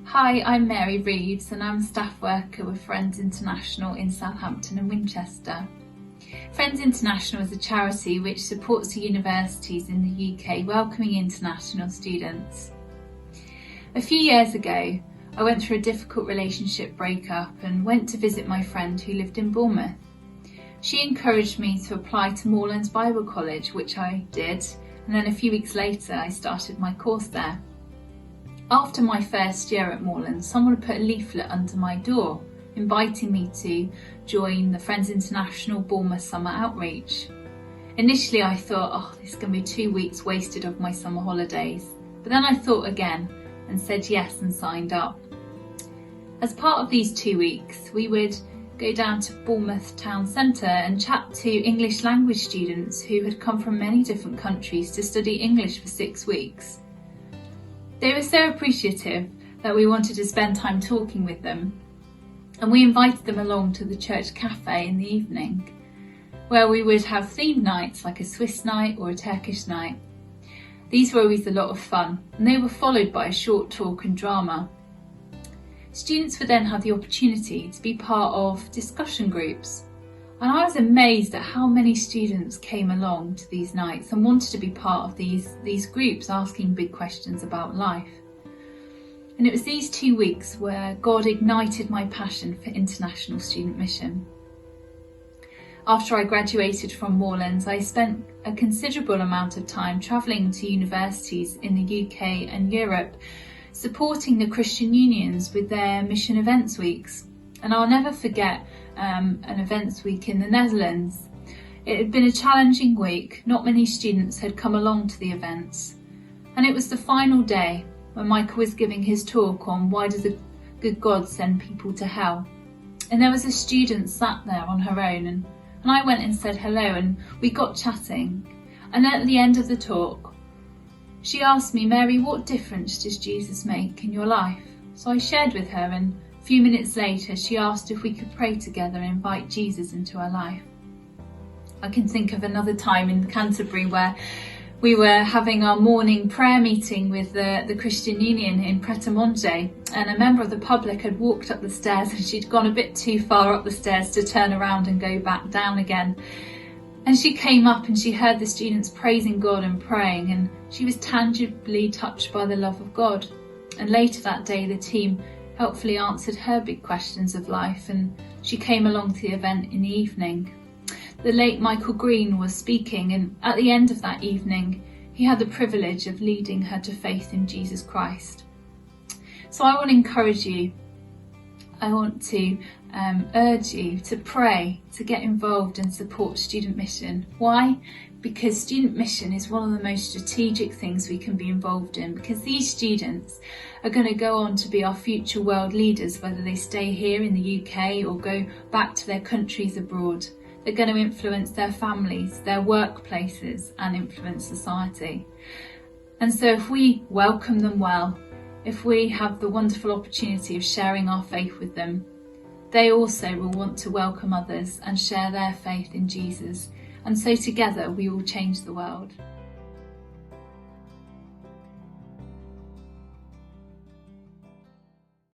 Hi, I'm Mary Reeves and I'm a staff worker with Friends International in Southampton and Winchester. Friends International is a charity which supports the universities in the UK welcoming international students. A few years ago, I went through a difficult relationship breakup and went to visit my friend who lived in Bournemouth. She encouraged me to apply to Moorlands Bible College, which I did, and then a few weeks later I started my course there. After my first year at Moorlands, someone put a leaflet under my door inviting me to join the Friends International Bournemouth Summer Outreach. Initially I thought, this is going to be 2 weeks wasted of my summer holidays, but then I thought again and said yes and signed up. As part of these 2 weeks, we would go down to Bournemouth town centre and chat to English language students who had come from many different countries to study English for 6 weeks. They were so appreciative that we wanted to spend time talking with them, and we invited them along to the church cafe in the evening, where we would have themed nights like a Swiss night or a Turkish night. These were always a lot of fun, and they were followed by a short talk and drama. Students would then have the opportunity to be part of discussion groups, and I was amazed at how many students came along to these nights and wanted to be part of these groups asking big questions about life. And it was these 2 weeks where God ignited my passion for international student mission. After I graduated from Moorlands, I spent a considerable amount of time travelling to universities in the UK and Europe, supporting the Christian unions with their mission events weeks. And I'll never forget an events week in the Netherlands. It had been a challenging week. Not many students had come along to the events. And it was the final day when Michael was giving his talk on why does a good God send people to hell. And there was a student sat there on her own, and I went and said hello, and we got chatting. And at the end of the talk, she asked me, Mary, what difference does Jesus make in your life? So I shared with her, and a few minutes later she asked if we could pray together and invite Jesus into our life. I can think of another time in Canterbury where we were having our morning prayer meeting with the Christian Union in Pret-a-Manger, and a member of the public had walked up the stairs and she'd gone a bit too far up the stairs to turn around and go back down again. And she came up and she heard the students praising God and praying, and she was tangibly touched by the love of God. And later that day the team helpfully answered her big questions of life, and she came along to the event in the evening. The late Michael Green was speaking, and at the end of that evening he had the privilege of leading her to faith in Jesus Christ. So I want to encourage you, I want to urge you to pray, to get involved and support student mission. Why? Because student mission is one of the most strategic things we can be involved in, because these students are going to go on to be our future world leaders, whether they stay here in the UK or go back to their countries abroad. They're going to influence their families, their workplaces, and influence society. And so if we welcome them well, if we have the wonderful opportunity of sharing our faith with them, they also will want to welcome others and share their faith in Jesus. And so together we will change the world.